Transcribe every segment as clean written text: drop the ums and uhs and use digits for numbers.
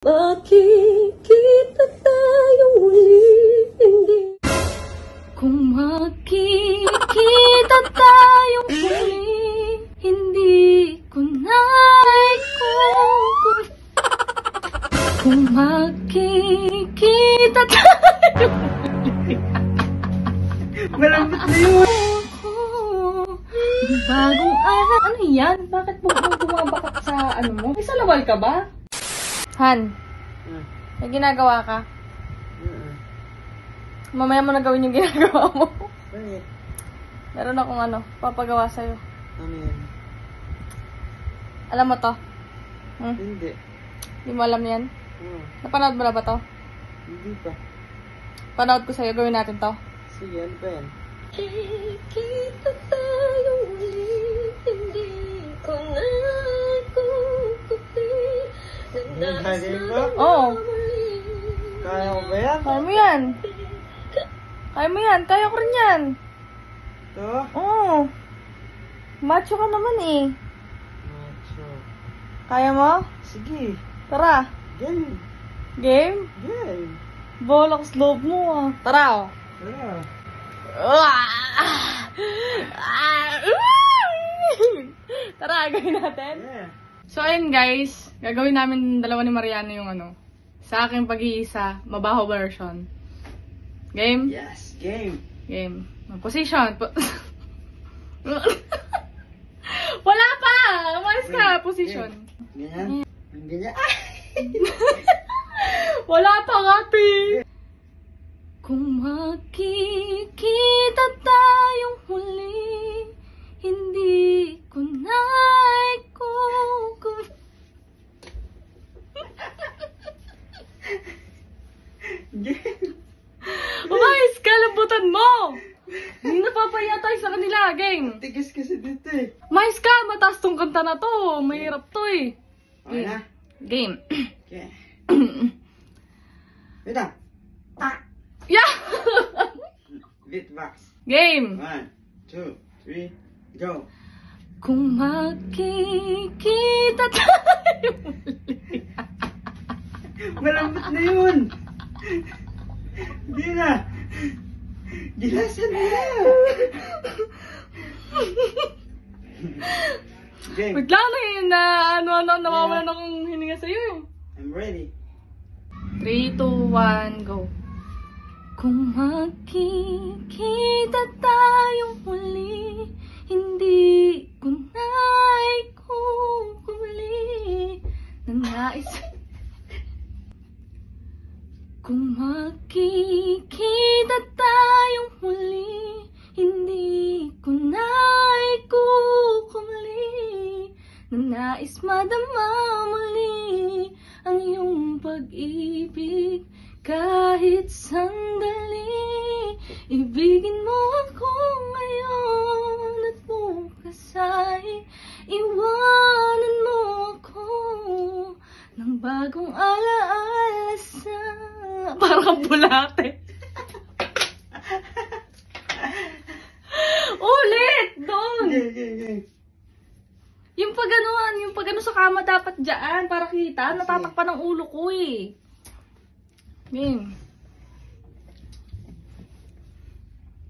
Makikita tayong muli, hindi. Kung makikita tayong muli, hindi ko na ikukulit. Kung makikita tayong muli, malambot na yun. Bagong araw. Ano yan? Bakit bumabakit sa ano mo? May salawal ka ba? Han, may ginagawa ka? Mamaya mo na gawin yung ginagawa mo. Bakit? Meron akong papagawa sa'yo. Ano yan? Alam mo to? Hindi. Hindi mo alam yan? Napanood mo na ba to? Hindi pa. Panood ko sa'yo, gawin natin to. Sige, ano pa yan? Makikita tayong muli, hindi ko na ikukulit. Nagkagay mo? Oo. Kaya ko ba yan? Kaya mo yan. Kaya mo yan. Kaya ko rin yan. Ito? Oo. Macho ka naman eh. Macho. Kaya mo? Sige. Tara. Game. Game? Game. Bolakas loob mo ah. Tara oh. Tara. Tara, gawin natin. Yeah. So, ayun guys. Gagawin namin dalawa ni Mariano yung sa aking pag-iisa, mabaho version. Game? Yes, game. Game. Position. Wala pa! Umalis ka. Position. Ganyan? Ganyan? Wala pa, Kapi! Kung makikita tayong huli, hindi ko na ikukulit. Game. Umayos ka, lambutan mo! Hindi napapaya tayo sa kanila, game. Tigas kasi dito eh. Umayos ka, mataas tong kanta na to. Mahirap to eh. Okay na? Game. Okay. Wait lang. Yeah! Beatbox. Game. 1, 2, 3, go. Kung makikita tayo muli. Malambot na yun. Hindi na. Gilasan mo na. Game. Wait lang na nawawalan akong hininga sa'yo. I'm ready. 3, 2, 1, go. Kung makikita tayong muli, hindi ko na ikukuli na nais. Kung makikita tayong muli, hindi ko na ikukuli na nais madama muli ang iyong pag-ibig. Kahit sandali, ibigin mo ako ngayon at bukas ay iwanan mo ako ng bagong alaala sa... Parang bulate. Ulit! Doon! Okay. Yung pag sa kama dapat dyan para kita. Natatakpan ng ulo ko eh. Game.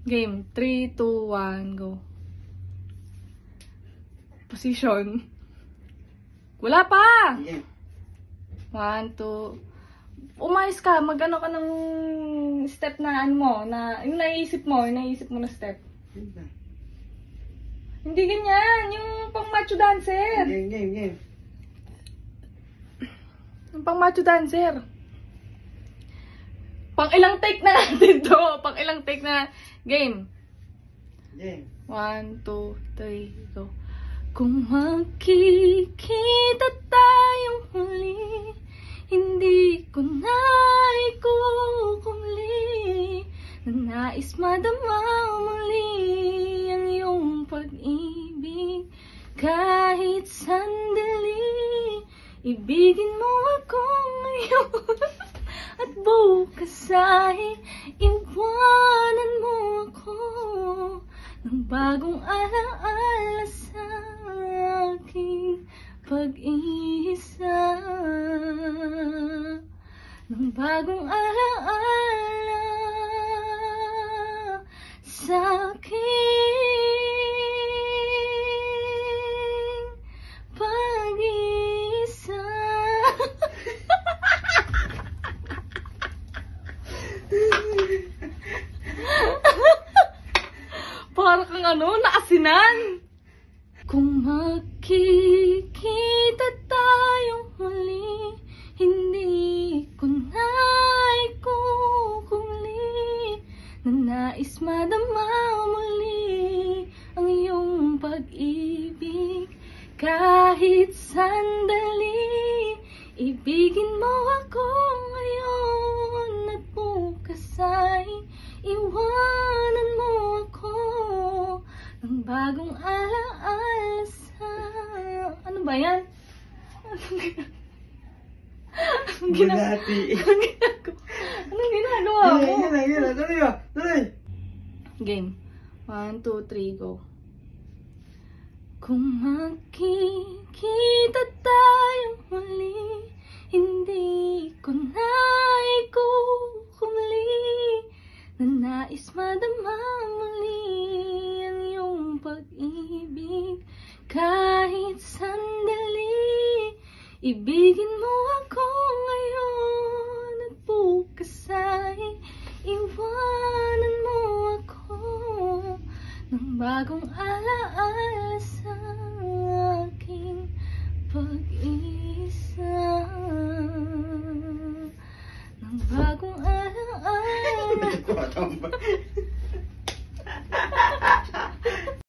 Game. 3, 2, 1, go. Position. Wala pa! Game. 1, 2. Umayos ka. Mag-ano ka ng step na yung naisip mo na step. Hindi ganyan. Yung pang macho dancer. Game. Yung pang macho dancer. Pang ilang take na natin to. Pang ilang take na game. Game. 1, 2, 3, go. Kung makikita tayong muli, hindi ko na ikukuli na nais madama muli ang iyong pag-ibig. Kahit sandali, ibigin mo ako ngayon at bukas ay iwanan mo ako ng bagong alaala sa aking pag-isa ng bagong alaala sa aking pag-isa. Para kang naasinan. Kung makikita tayong muli, hindi ko na ikukuli na nais madama muli ang iyong pag-ibig. Kahit sandali, ibigin mo ako ngayon at bukas ay iwanan mo ako ng bagong alaala sa... Ano ba yan? Bulati. Anong ginagawa mo? Yan na. Tuloy ba? Tuloy. Game. 1, 2, 3, go. Kung makikita tayong muli, hindi ko na ikukuli na nais madama muli ang iyong pag-ibig. Kahit sandali, ibigin